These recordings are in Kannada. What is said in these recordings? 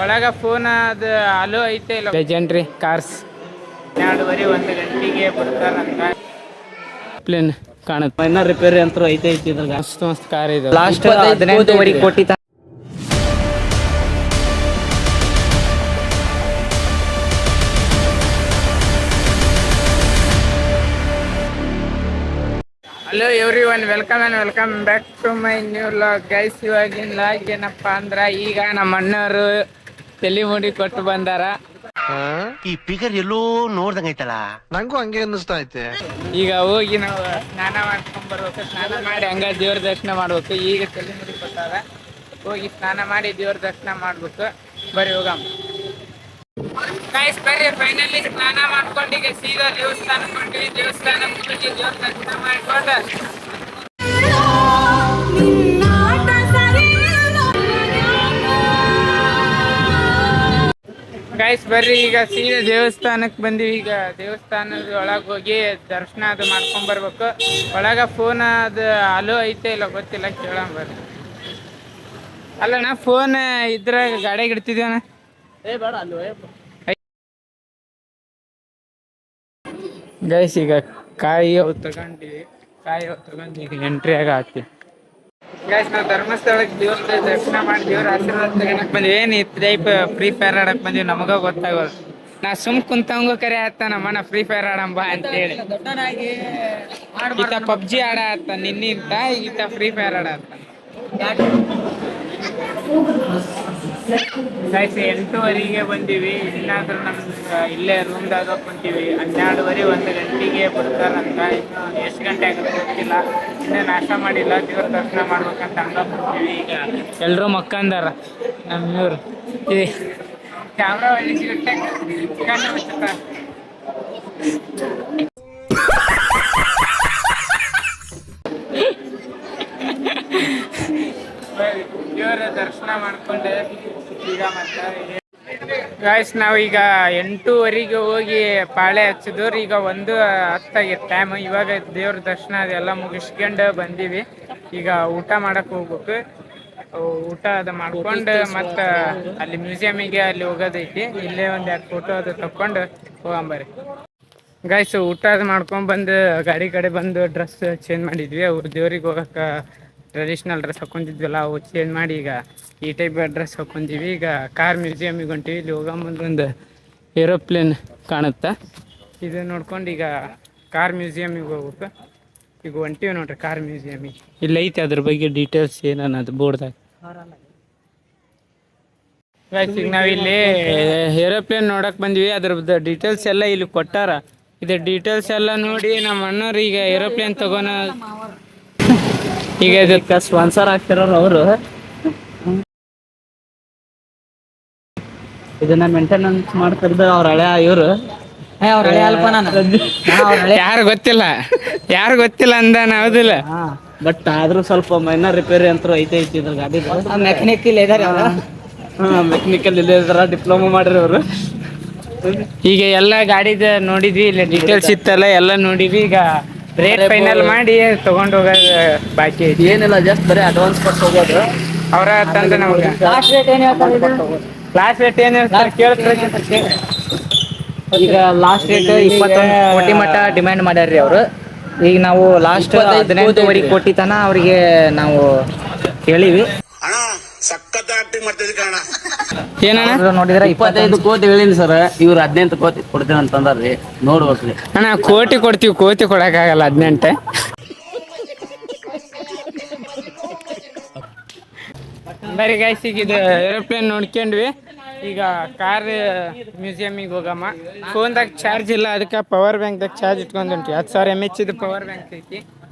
ಒಳಗ ಫೋನ್ ಅದು ಅಲೋ ಐತೆ ಇಲ್ಲ ಲೆಜೆಂಡ್ರಿ ಕಾರ್ಸ್ 2:30 ಬಿಡ್ತಾರಂತ ಪ್ಲೇನ್ ಕಾಣುತ್ತೆ ಮೈನರ್ ರಿಪೇರಿ ಅಂತೂ ಐತೆ ಇದ್ರಾಗ ಮಸ್ತ್ ಕಾರ್ ಇದು ಲಾಸ್ಟ್ 18.5 ಕೋಟಿ hello everyone, welcome back to my new vlog guys. ಇವಾಗಿನ ಲಾಗ್ ಏನಪ್ಪ ಅಂದ್ರೆ, ಈಗ ನಮ್ಮ ಅಣ್ಣವರು ತಲೆ ಮುಡಿ ಕೊಟ್ಟು ಬಂದಾರ. ಈ ಫಿಗರ್ ಎಲ್ಲೋ ನೋಡ್ದಂಗ ಐತಲ್ಲ, ನಂಗೂ ಹಂಗೆ ಅನ್ನಿಸ್ತಾ ಐತೆ. ಈಗ ಹೋಗಿ ನಾವು ಸ್ನಾನ ಮಾಡ್ಕೊಂಡ್ ಬರ್ಬೇಕು. ಸ್ನಾನ ಮಾಡಿ ಹಂಗ ದೇವ್ರ ದರ್ಶನ ಮಾಡ್ಬೇಕು. ಈಗ ತಲೆ ಮುಡಿ ಕೊಟ್ಟಾರ, ಹೋಗಿ ಸ್ನಾನ ಮಾಡಿ ದೇವ್ರ ದರ್ಶನ ಮಾಡ್ಬೇಕು. ಬರ್ರಿ ಹೋಗಮ್ಮ ಗೈಸ್, ಬರ್ರಿ. ಫೈನಲಿ ಸ್ನಾನ ಮಾಡ್ಕೊಂಡು ಈಗ ಸೀದಾ ದೇವಸ್ಥಾನಕ್ಕೆ ಹೊಂಟಿವಿ. ದೇವಸ್ಥಾನ ಮುಗಿಸಿ ದೇವ್ರ ದರ್ಶನ ಮಾಡ್ಕೊಂಡು ಗೈಸ್ ಬರ್ರಿ, ಈಗ ಸೀದಾ ದೇವಸ್ಥಾನಕ್ಕೆ ಬಂದಿವಿ. ಈಗ ದೇವಸ್ಥಾನದ ಒಳಗೆ ಹೋಗಿ ದರ್ಶನ ಅದು ಮಾಡ್ಕೊಂಡ್ ಬರ್ಬೇಕು. ಒಳಗ ಫೋನ್ ಅದು ಅಲೋ ಐತೆ ಇಲ್ಲ ಗೊತ್ತಿಲ್ಲ, ಕೇಳೋಣ ಬರ್ರಿ. ಅಲ್ಲಣ್ಣ, ಫೋನ್ ಇದ್ರ ಗಾಡಿಯಾಗ ಇಡ್ತಿದ್ವಣ್ಣ. ಗೈಸ್ ಈಗ ಕಾಯಿ ಅವು ತಗೊಂಡಿವಿ. ಈಗ ಎಂಟ್ರಿ ಆಗ ಹಾಕ್ತಿವಿ. ಗೈಸ್ ನಾವು ಧರ್ಮಸ್ಥಳಕ್ಕೆ ದೇವ್ರ ದರ್ಶನ ಮಾಡಿ ದೇವ್ರ ಆಶೀರ್ವಾದ ತಗೊಳಕ್ ಬಂದಿವಿ. ಏನ್ ಟೈಪ್ ಫ್ರೀ ಫೈರ್ ಆಡಕ್ ಬಂದಿವಿ, ನಮಗ ಗೊತ್ತಾಗೋದು. ನಾ ಸುಮ್ ಕುಂತವಂಗ ಕರೆ ಆತ ನಮ್ಮಣ್ಣ ಫ್ರೀ ಫೈರ್ ಆಡಂಬ ಅಂತೇಳಿ. ಈತ ಪಬ್ಜಿ ಆಡ ಆತ ನಿನ್ನಿಂತ, ಈತ ಫ್ರೀ ಫೈರ್ ಆಡ ಆತ. ಗೈಸ್ 8:30ಗೆ ಬಂದೀವಿ. ಇನ್ನಾದ್ರೂ ನಮ್ಗೆ ಇಲ್ಲೇ ರೂಮ್ದಾಗ ಕುಂತೀವಿ. 12:30 1 ಗಂಟೆಗೆ ಬಿಡ್ತಾರಂತ. ಇನ್ನು ಎಷ್ಟು ಗಂಟೆ ಆಗುತ್ತೆ ಗೊತ್ತಿಲ್ಲ. ಇನ್ನೂ ನಾಷ್ಟ ಮಾಡಿಲ್ಲ, ದೇವ್ರ ದರ್ಶನ ಮಾಡ್ಬೇಕಂತ ಹಂಗ ಬರ್ತೀವಿ. ಈಗ ಎಲ್ಲರೂ ಮಕ್ಕಂದಾರ. ನಮ್ಮೂರು ಕ್ಯಾಮ್ರಾ ಒಳ್ಳೆ ಸಿಗುತ್ತೆ. ದೇವರ ದರ್ಶನ ಮಾಡ್ಕೊಂಡೆ ಈಗ ಮತ್ತೆ ಗಾಯ್ಸ್ ನಾವೀಗ 8:30ಗೆ ಹೋಗಿ ಪಾಳೆ ಹಚ್ಚಿದವ್ರು. ಈಗ 1:10 ಟೈಮ್. ಇವಾಗ ದೇವ್ರ ದರ್ಶನ ಅದೆಲ್ಲ ಮುಗಿಸ್ಕೊಂಡು ಬಂದೀವಿ. ಈಗ ಊಟ ಮಾಡಕ್ ಹೋಗ್ಬೇಕು. ಊಟ ಅದು ಮಾಡ್ಕೊಂಡು ಮತ್ತೆ ಅಲ್ಲಿ ಮ್ಯೂಸಿಯಮಿಗೆ ಅಲ್ಲಿ ಹೋಗೋದೈತಿ. ಇಲ್ಲೇ 1-2 ಫೋಟೋ ಅದು ತಕೊಂಡು ಹೋಗಂಬರಿ. ಗಾಯ್ಸ್ ಊಟ ಅದು ಮಾಡ್ಕೊಂಡು ಬಂದು ಗಾಡಿ ಕಡೆ ಬಂದು ಡ್ರೆಸ್ ಚೇಂಜ್ ಮಾಡಿದ್ವಿ. ಅವ್ರು ದೇವ್ರಿಗೆ ಹೋಗಕ್ಕೆ ಟ್ರೆಡಿಷ್ನಲ್ ಡ್ರೆಸ್ ಹಾಕೊಂಡಿದ್ವಲ್ಲ, ಅವು ಚೇಂಜ್ ಮಾಡಿ ಈಗ ಈ ಟೈಪ್ ಡ್ರೆಸ್ ಹಾಕೊಂತೀವಿ. ಈಗ ಕಾರ್ ಮ್ಯೂಸಿಯಮಿಗೆ ಹೊಂಟಿವಿ. ಇಲ್ಲಿ ಹೋಗಂಬಂದ್ರೆ ಒಂದು ಏರೋಪ್ಲೇನ್ ಕಾಣುತ್ತಾ, ಇದು ನೋಡ್ಕೊಂಡು ಈಗ ಕಾರ್ ಮ್ಯೂಸಿಯಮಿಗೆ ಹೋಗ್ಬೇಕು. ಈಗ ಹೊಂಟಿವಿ ನೋಡ್ರಿ ಕಾರ್ ಮ್ಯೂಸಿಯಮಿಗೆ. ಇಲ್ಲಿ ಐತೆ ಅದ್ರ ಬಗ್ಗೆ ಡೀಟೇಲ್ಸ್ ಏನನ್ನೋದು ಬೋರ್ಡ್ದಾಗ. ಈಗ ನಾವಿಲ್ಲಿ ಏರೋಪ್ಲೇನ್ ನೋಡಕ್ ಬಂದ್ವಿ. ಅದ್ರದ್ದು ಡೀಟೇಲ್ಸ್ ಎಲ್ಲ ಇಲ್ಲಿ ಕೊಟ್ಟಾರ. ಇದು ಡೀಟೇಲ್ಸ್ ಎಲ್ಲ ನೋಡಿ ನಮ್ಮ ಅಣ್ಣವ್ರು ಈಗ ಏರೋಪ್ಲೇನ್ ತಗೋಣ. ಈಗ ಇದಕ್ಕೆ ಸ್ಪಾನ್ಸರ್ ಆಗ್ತಿರೋರು ಅವರು. ಇದನ್ನ ಮೇಂಟೆನೆನ್ಸ್ ಮಾಡ್ತಿರ್ದ ಅವ್ರ ಹಳೆ ಇವ್ರು. ಅವ್ರ ಹಳೆ ಅಲ್ಪ ಯಾರು ಗೊತ್ತಿಲ್ಲ ಅಂದ ಹೌದಿಲ್ಲ. ಬಟ್ ಆದ್ರೂ ಸ್ವಲ್ಪ ಮೈನರ್ ರಿಪೇರಿ ಅಂತೂ ಐತೆ ಇದ್ರ ಗಾಡಿ. ಮೆಕ್ಯಾನಿಕಲ್ ಇದಾರೆ ಅವರು. ಮೆಕ್ಯಾನಿಕಲ್ ಇಲ್ಲೇ ಇದಾರ, ಡಿಪ್ಲೊಮಾ ಮಾಡ್ರಿ ಅವರು. ಈಗ ಎಲ್ಲ ಗಾಡಿದ ನೋಡಿದ್ವಿ, ಇಲ್ಲಿ ಡೀಟೇಲ್ಸ್ ಇತ್ತಲ್ಲ ಎಲ್ಲ ನೋಡಿದ್ವಿ. ಈಗ ರೇಟ್ ಫೈನಲ್ ಮಾಡಿ ತಗೊಂಡು ಹೋಗೋದು ಬಾಕಿ ಐತಿ. ಏನಿಲ್ಲ, ಜಸ್ಟ್ ಬರೀ ಅಡ್ವಾನ್ಸ್ ಕೊಟ್ಟು ಹೋಗೋದು. ಅವ್ರ ತಂದ್ರೆ ನಮ್ಗೆ ಲಾಸ್ಟ್ ರೇಟ್ ಏನು ಹೇಳ್ತಾರೆ ಕೇಳ್ತಾರೆ. ಈಗ ಲಾಸ್ಟ್ ರೇಟ್ 21 ಕೋಟಿ ಮಟ್ಟ ಡಿಮ್ಯಾಂಡ್ ಮಾಡ್ಯಾರ್ರಿ ಅವರು. ಈಗ ನಾವು ಲಾಸ್ಟ್ 18.5 ಕೋಟಿ ತನ ಅವ್ರಿಗೆ ನಾವು ಕೇಳಿವಿ. ಏನಣ್ಣ ನೋಡಿದ್ರೆ 25 ಕೋಟಿ ಹೇಳಿನಿ ಸರ್. ಇವ್ರು 18 ಕೋಟಿ ಕೊಡ್ತೇನೆ ಅಂತಂದ್ರಿ. ನೋಡ್ಬೇಕ್ರಿ ಅಣ್ಣ, ಕೋಟಿ ಕೊಡ್ತೀವಿ, ಕೋಟಿ ಕೊಡಕ್ಕಾಗಲ್ಲ 18. ಬರೀ ಗೈಸ್ ಈಗ ಇದು ಏರೋಪ್ಲೇನ್ ನೋಡ್ಕೊಂಡ್ವಿ. ಈಗ ಕಾರ್ ಮ್ಯೂಸಿಯಮಿಗೆ ಹೋಗಮ್ಮ. ಫೋನ್ದಾಗ ಚಾರ್ಜ್ ಇಲ್ಲ, ಅದಕ್ಕೆ ಪವರ್ ಬ್ಯಾಂಕ್ದಾಗ ಚಾರ್ಜ್ ಇಟ್ಕೊಂಡು ಉಂಟು. 10,000 mAh ಇದು ಪವರ್ ಬ್ಯಾಂಕ್ ಐತಿ.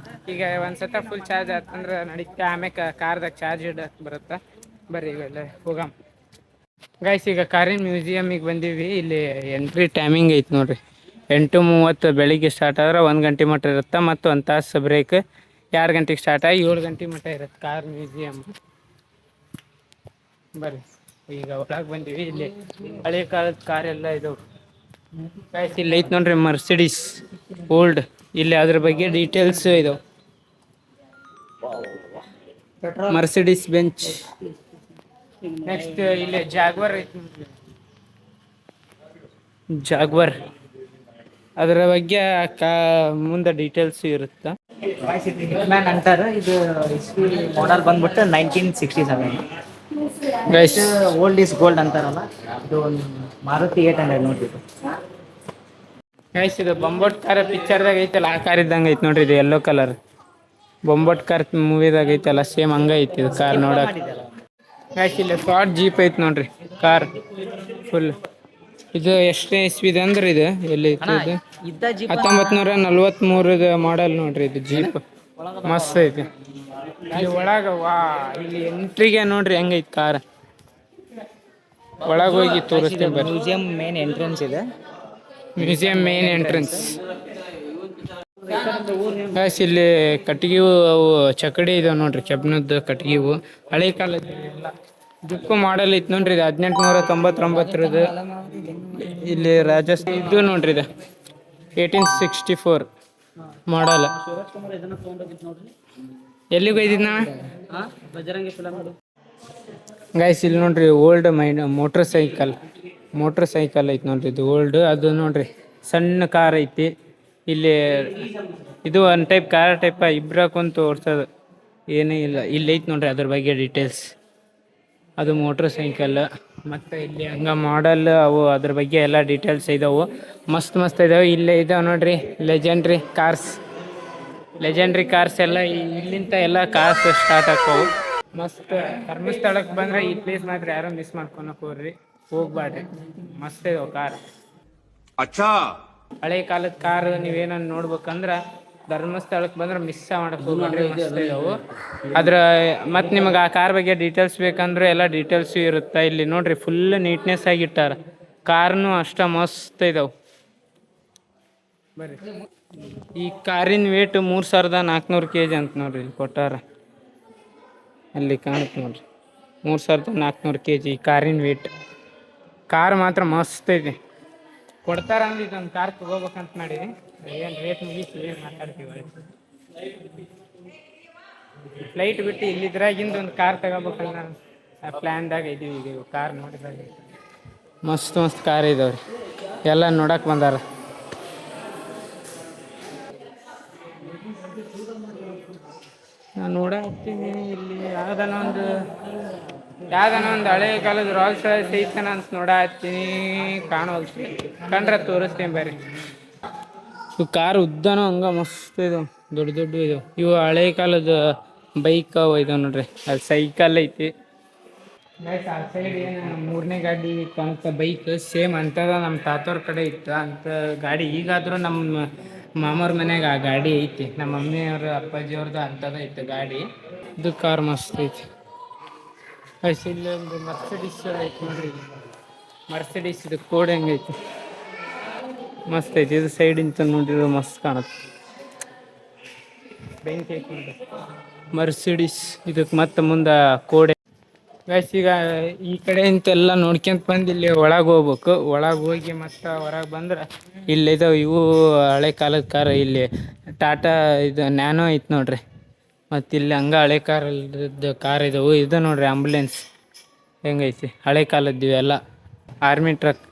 ಈಗ ಒಂದ್ಸತ ಫುಲ್ ಚಾರ್ಜ್ ಆತಂದ್ರೆ ನಡೀತಾ. ಆಮೇಲೆ ಕಾರ್ದಾಗ ಚಾರ್ಜ್ ಇಡಕ್ಕೆ ಬರುತ್ತೆ. ಬರ್ರಿ ಇವೆಲ್ಲ ಹೋಗಮ್ಮ ಗೈಸ್. ಈಗ ಕಾರಿನ ಮ್ಯೂಸಿಯಮಿಗೆ ಬಂದೀವಿ. ಇಲ್ಲಿ ಎಂಟ್ರಿ ಟೈಮಿಂಗ್ ಐತಿ ನೋಡ್ರಿ. 8:30 ಬೆಳಿಗ್ಗೆ ಸ್ಟಾರ್ಟ್ ಆದ್ರೆ 1 ಗಂಟೆ ಮಟ್ಟ ಇರುತ್ತೆ. ಮತ್ತು 1 ತಾಸು ಬ್ರೇಕ್. 2 ಗಂಟೆಗೆ ಸ್ಟಾರ್ಟ್ ಆಗಿ 7 ಗಂಟೆ ಮಟ್ಟ ಇರುತ್ತೆ ಕಾರ್ ಮ್ಯೂಸಿಯಮ್. ಬರ್ರಿ ಈಗ ಒಳಗೆ ಬಂದೀವಿ. ಇಲ್ಲಿ ಹಳೆ ಕಾಲದ ಕಾರ್ ಎಲ್ಲ ಇದಾವೆ ಗೈಸ್. ಇಲ್ಲಿ ಐತೆ ನೋಡ್ರಿ ಮರ್ಸಿಡೀಸ್ ಓಲ್ಡ್. ಇಲ್ಲಿ ಅದ್ರ ಬಗ್ಗೆ ಡೀಟೇಲ್ಸ್ ಇದಾವೆ. ಮರ್ಸಿಡೀಸ್ ಬೆಂಚ್ ನೆಕ್ಸ್ಟ್ ಇಲ್ಲಿ ಜಾಗ್ವರ್ ಐತಿ ನೋಡ್ರಿ. ಜಾಗ್ವರ್ ಅದರ ಬಗ್ಗೆ ಮುಂದೆ ಡೀಟೇಲ್ಸ್ ಇರುತ್ತಾ. ಹಿಟ್ಮ್ಯಾನ್ ಅಂತಾರೆ. ಇದು ಮಾಡೆಲ್ ಬಂದ್ಬಿಟ್ಟು 1967. ಗೈಸ್ ಓಲ್ಡ್ ಈಸ್ ಗೋಲ್ಡ್ ಅಂತಾರಲ್ಲ, ಇದು ಒಂದು ಮಾರುತಿ 800 ನೋಡ್ರಿ. ಗೈಸ್ ಇದು ಬೊಂಬಟ್ ಕಾರ್ ಪಿಕ್ಚರ್ದಾಗ ಐತಲ್ಲ ಆ ಕಾರ್ ಇದ್ದಂಗೆ ಐತಿ ನೋಡ್ರಿ. ಇದು ಯೆಲ್ಲೋ ಕಲರ್ ಬೊಂಬಟ್ ಕಾರ್ ಮೂವಿದಾಗ ಐತಲ್ಲ ಸೇಮ್ ಹಂಗ ಐತಿ ಇದು ಕಾರ್ ನೋಡಕ್. ಗೈಸ್ ಇಲ್ಲಿ ಶಾರ್ಟ್ ಜೀಪ್ ಐತಿ ನೋಡ್ರಿ ಕಾರ್ ಫುಲ್. ಇದು ಎಷ್ಟೇ ಇಸ್ವಿದೆ ಅಂದ್ರೆ ಇದು ಎಲ್ಲಿ ಐತಿ ಇದು ಇದ್ದ ಜೀಪ್ 1943 ಮಾಡೆಲ್ ನೋಡ್ರಿ. ಇದು ಜೀಪ್ ಮಸ್ತ್ ಐತಿ. ಇಲ್ಲಿ ಒಳಗ ವಾ ಇಲ್ಲಿ ಎಂಟ್ರಿಗೆ ನೋಡ್ರಿ ಹೆಂಗೈತಿ ಕಾರ್. ಒಳಗೆ ಹೋಗಿ ತೋರಿಸ್ತೀನಿ ಬರ್ರಿ. ಮ್ಯೂಸಿಯಂ ಮೇನ್ ಎಂಟ್ರೆನ್ಸ್ ಇದೆ. Museum main entrance. ಗೈಸ್ ಇಲ್ಲಿ ಕಟ್ಟಿಗೆವು ಅವು ಚಕಡಿ ಇದಾವೆ ನೋಡ್ರಿ, ಕೆಬ್ನದ್ದು ಕಟ್ಟಿಗೆವು ಹಳೆ ಕಾಲದ ಎಲ್ಲ. ಇದಕ್ಕೂ ಮಾಡೆಲ್ ಐತಿ ನೋಡ್ರಿ. ಇದು 1899. ಇಲ್ಲಿ ರಾಜಸ್ಥಾನ ಇದು ನೋಡ್ರಿ. ಇದು 1864 ಮಾಡಲ್. ಎಲ್ಲಿಗೆ ಒಯ್ದಿದ್ ನಾವ ಗೈಸ್ ಇಲ್ಲಿ ನೋಡ್ರಿ ಓಲ್ಡ್ ಮೋಟ್ರ್ ಸೈಕಲ್ ಐತಿ ನೋಡ್ರಿ. ಇದು ಓಲ್ಡ್. ಅದು ನೋಡ್ರಿ ಸಣ್ಣ ಕಾರ್ ಐತಿ ಇಲ್ಲಿ. ಇದು ಒನ್ ಟೈಪ್ ಕಾರ್ ಟೈಪ್ ಇಬ್ರಾಕೊಂತ ಓಡ್ಸೋದು ಏನೂ ಇಲ್ಲ. ಇಲ್ಲಿ ಐತಿ ನೋಡ್ರಿ ಅದ್ರ ಬಗ್ಗೆ ಡೀಟೇಲ್ಸ್. ಅದು ಮೋಟ್ರ್ ಸೈಕಲ್. ಮತ್ತು ಇಲ್ಲಿ ಹಂಗ ಮಾಡಲ್ ಅವು ಅದ್ರ ಬಗ್ಗೆ ಎಲ್ಲ ಡೀಟೇಲ್ಸ್ ಇದಾವೆ. ಮಸ್ತ್ ಇದಾವೆ. ಇಲ್ಲೇ ಇದಾವೆ ನೋಡ್ರಿ ಲೆಜೆಂಡ್ರಿ ಕಾರ್ಸ್ ಎಲ್ಲ. ಇಲ್ಲಿಂದ ಎಲ್ಲ ಕಾರ್ಸ್ ಸ್ಟಾರ್ಟ್ ಆಕ್ಕವು. ಮಸ್ತ್ ಧರ್ಮಸ್ಥಳಕ್ಕೆ ಬಂದ್ರೆ ಈ ಪ್ಲೇಸ್ ಮಾತ್ರ ಯಾರು ಮಿಸ್ ಮಾಡ್ಕೊಳಕ್ ಹೋಗ್ಬಾರ್ರಿ. ಮಸ್ತ್ ಇದಾವೆ ಕಾರ್. ಹಳೆ ಕಾಲದ ಕಾರ್ ನೀವೇನ ನೋಡ್ಬೇಕಂದ್ರ ಧರ್ಮಸ್ಥಳಕ್ಕೆ ಬಂದ್ರೆ ಮಿಸ್ ಮಾಡಕ್ ಹೋಗ್ಬೇಡ್ರಿ. ಮಸ್ತ್ ಇದಾವು. ಅದ್ರ ಮತ್ತು ನಿಮಗೆ ಆ ಕಾರ್ ಬಗ್ಗೆ ಡೀಟೇಲ್ಸ್ ಬೇಕಂದ್ರೆ ಎಲ್ಲ ಡೀಟೇಲ್ಸು ಇರುತ್ತೆ ಇಲ್ಲಿ ನೋಡ್ರಿ. Full neatness ಆಗಿಟ್ಟಾರ. ಕಾರ್ನು ಅಷ್ಟ ಮಸ್ತ್ ಇದಾವೆ ಬರ್ರಿ. ಈ ಕಾರಿನ ವೇಟ್ 3400 kg ಅಂತ ನೋಡ್ರಿ. ಇಲ್ಲಿ ಕೊಟ್ಟಾರ ಅಲ್ಲಿ ಕಾಣುತ್ತೆ ನೋಡ್ರಿ 3400 kg ಈ ಕಾರಿನ ವೇಟ್. ಕಾರ್ ಮಾತ್ರ ಮಸ್ತ್ ಐತಿ. ಕೊಡ್ತಾರ ಅಂದ್ರೆ ಇದೊಂದು ಕಾರ್ ತಗೋಬೇಕಂತ ಮಾಡೀನಿ. ಏನು ರೇಟ್ ಮುಗಿಸಿ ಏನು ಮಾತಾಡ್ತೀವಿ. ಫ್ಲೈಟ್ ಬಿಟ್ಟು ಇಲ್ಲಿದ್ರಾಗಿಂದ ಒಂದು ಕಾರ್ ತಗೋಬೇಕಲ್ಲ ನಾನು ಪ್ಲ್ಯಾನ್ದಾಗ ಇದ್ದೀವಿ. ಈಗ ಕಾರ್ ನೋಡಿದಾಗ ಮಸ್ತ್ ಕಾರ್ ಇದಾವ್ರಿ. ಎಲ್ಲ ನೋಡಕ್ಕೆ ಬಂದಾರ. ನಾನು ನೋಡತ್ತೀನಿ ಇಲ್ಲಿ ಯಾವ್ದಾನ ಒಂದು ಹಳೆ ಕಾಲದ ರಾಯಲ್ಸ್ ರಾಯ್ಸ್ ಐತನ ಅಂತ ನೋಡತ್ತೀನಿ. ಕಾಣೋಲ್ಸಿ ಕಂಡ್ರೆ ತೋರಿಸ್ತೀನಿ ಬರ್ರಿ. ಇವು ಕಾರ್ ಉದ್ದನೂ ಹಂಗ ಮಸ್ತ್ ಇದಾವೆ. ದೊಡ್ಡ ಇದಾವೆ. ಇವು ಹಳೆ ಕಾಲದ ಬೈಕ್ ಅವು ಇದಾವೆ ನೋಡ್ರಿ. ಅಲ್ಲಿ ಸೈಕಲ್ ಐತಿ. ಆ ಸೈಡ್ ಏನು 3ನೇ ಗಾಡಿ ಕಾಣುತ್ತೆ ಬೈಕ್ ಸೇಮ್ ಅಂತದ ನಮ್ಮ ತಾತವ್ರ ಕಡೆ ಇತ್ತು ಅಂತ ಗಾಡಿ. ಈಗಾದರೂ ನಮ್ಮ ಮಾಮವ್ರ ಮನ್ಯಾಗ ಆ ಗಾಡಿ ಐತಿ. ನಮ್ಮ ಮಮ್ಮಿಯವ್ರ ಅಪ್ಪಾಜಿಯವ್ರದ್ದು ಅಂಥದ್ದು ಐತೆ ಗಾಡಿ. ಇದು ಕಾರ್ ಮಸ್ತ್ ಐತಿ. ಇಲ್ಲಿ ಒಂದು ಮರ್ಸಿಡಿಸ್ ಐತಿ ನೋಡ್ರಿ. ಮರ್ಸಿಡಿಸ್ ಇದು ಕೋಡ್ ಹೆಂಗೈತಿ ಮಸ್ತ್ ಐತಿ. ಇದು ಸೈಡಿಂದ ನೋಡಿದ್ರೆ ಮಸ್ತ್ ಕಾಣುತ್ತೆ. ಬೆಂಕಿ ಐತಿ ನೋಡ್ರಿ ಮರ್ಸಿಡಿಸ್. ಇದಕ್ಕೆ ಮತ್ತೆ ಮುಂದೆ ಕೋಡೆ. ಗೈಸ್ ಈಗ ಈ ಕಡೆ ಇಂತೆಲ್ಲ ನೋಡ್ಕೊಂತ ಬಂದು ಇಲ್ಲಿ ಒಳಗೆ ಹೋಗ್ಬೇಕು. ಒಳಗೆ ಹೋಗಿ ಮತ್ತೆ ಹೊರಗೆ ಬಂದ್ರೆ ಇಲ್ಲಿದಾವೆ ಇವು ಹಳೆ ಕಾಲದ ಕಾರ್. ಇಲ್ಲಿ ಟಾಟಾ ಇದು ನ್ಯಾನೋ ಐತೆ ನೋಡ್ರಿ. ಮತ್ತು ಇಲ್ಲಿ ಹಂಗೆ ಹಳೆ ಕಾರ್ ಇದಾವೆ. ಇದು ನೋಡ್ರಿ ಆಂಬುಲೆನ್ಸ್ ಹೆಂಗೈತಿ ಹಳೆ ಕಾಲದ್ದು. ಇವೆಲ್ಲ ಆರ್ಮಿ ಟ್ರಕ್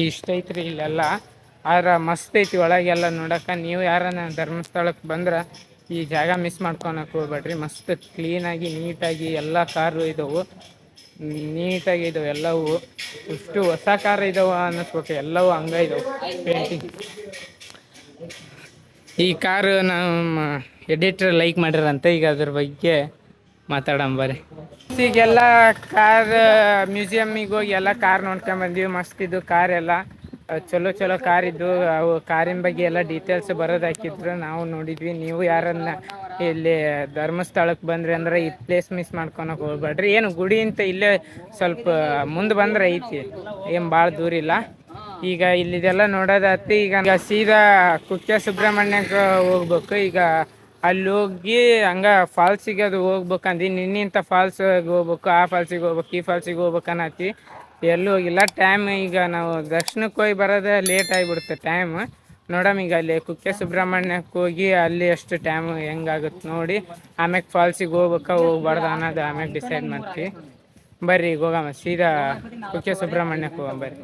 ಇಷ್ಟ ಐತ್ರಿ ಇಲ್ಲೆಲ್ಲ. ಆದ್ರೆ ಮಸ್ತ್ ಐತಿ ಒಳಗೆಲ್ಲ ನೋಡಕ್ಕೆ. ನೀವು ಯಾರನ್ನ ಧರ್ಮಸ್ಥಳಕ್ಕೆ ಬಂದ್ರೆ ಈ ಜಾಗ ಮಿಸ್ ಮಾಡ್ಕೊಳಕ್ಕೆ ಹೋಗ್ಬೇಡ್ರಿ. ಮಸ್ತ್ ಕ್ಲೀನಾಗಿ ನೀಟಾಗಿ ಎಲ್ಲ ಕಾರು ಇದಾವೆ. ನೀಟಾಗಿ ಇದಾವೆ ಎಲ್ಲವೂ. ಇಷ್ಟು ಹೊಸ ಕಾರ್ ಇದಾವೆ ಅನ್ನಿಸ್ಬೇಕು. ಎಲ್ಲವೂ ಹಂಗೆ ಇದಾವೆ ಪೇಂಟಿಂಗ್. ಈ ಕಾರು ನಮ್ಮ ಎಡಿಟರ್ ಲೈಕ್ ಮಾಡಿರಂತೆ. ಈಗ ಅದ್ರ ಬಗ್ಗೆ ಮಾತಾಡಂಬರಿ. ಈಗೆಲ್ಲ ಕಾರ್ ಮ್ಯೂಸಿಯಮ್ಮಿಗೆ ಹೋಗಿ ಎಲ್ಲ ಕಾರ್ ನೋಡ್ಕೊಂಬಂದೀವಿ. ಮಸ್ತ್ ಇದು ಕಾರ್ ಎಲ್ಲ ಚಲೋ ಕಾರ್ ಇದ್ದು. ಅವು ಕಾರಿನ ಬಗ್ಗೆ ಎಲ್ಲ ಡೀಟೇಲ್ಸ್ ಬರೋದು ಹಾಕಿದ್ರು ನಾವು ನೋಡಿದ್ವಿ. ನೀವು ಯಾರನ್ನ ಇಲ್ಲಿ ಧರ್ಮಸ್ಥಳಕ್ಕೆ ಬಂದ್ರಿ ಅಂದ್ರೆ ಈ ಪ್ಲೇಸ್ ಮಿಸ್ ಮಾಡ್ಕೊಳಕ್ಕೆ ಹೋಗ್ಬೇಡ್ರಿ. ಏನು ಗುಡಿ ಅಂತ ಇಲ್ಲೇ ಸ್ವಲ್ಪ ಮುಂದೆ ಬಂದ್ರೆ ಐತಿ, ಏನು ಭಾಳ ದೂರ ಇಲ್ಲ. ಈಗ ಇಲ್ಲಿದೆಲ್ಲ ನೋಡೋದಾತಿ. ಈಗ ಸೀದಾ ಕುಕ್ಕೆ ಸುಬ್ರಹ್ಮಣ್ಯಕ್ಕೆ ಹೋಗ್ಬೇಕು. ಈಗ ಅಲ್ಲಿ ಹೋಗಿ ಹಂಗೆ ಫಾಲ್ಸಿಗೆ ಅದು ಹೋಗ್ಬೇಕಂದು ನಿನ್ನಿಂತ ಫಾಲ್ಸಿಗೆ ಹೋಗ್ಬೇಕು, ಆ ಫಾಲ್ಸಿಗೆ ಹೋಗ್ಬೇಕು, ಈ ಫಾಲ್ಸಿಗೆ ಹೋಗ್ಬೇಕು ಅನ್ನತ್ತಿ. ಎಲ್ಲೂ ಹೋಗಿಲ್ಲ. ಟೈಮ್ ಈಗ ನಾವು ದರ್ಶನಕ್ಕೆ ಹೋಗಿ ಬರೋದೇ ಲೇಟ್ ಆಗಿಬಿಡುತ್ತೆ ಟೈಮ್. ನೋಡಮ್ ಈಗ ಅಲ್ಲಿ ಕುಕ್ಕೆ ಸುಬ್ರಹ್ಮಣ್ಯಕ್ಕೆ ಹೋಗಿ ಅಲ್ಲಿ ಎಷ್ಟು ಟೈಮ್ ಹೆಂಗಾಗುತ್ತೆ ನೋಡಿ ಆಮ್ಯಾಗ ಫಾಲ್ಸಿಗೆ ಹೋಗ್ಬಾರ್ದು ಅನ್ನೋದು ಆಮ್ಯಾಗ ಡಿಸೈಡ್ ಮಾಡ್ತೀವಿ. ಬರ್ರಿ ಈಗ ಹೋಗಮ್ಮ ಸೀದಾ ಕುಕ್ಕೆ ಸುಬ್ರಹ್ಮಣ್ಯಕ್ಕೆ ಹೋಗಮ್ಮ ಬರ್ರಿ.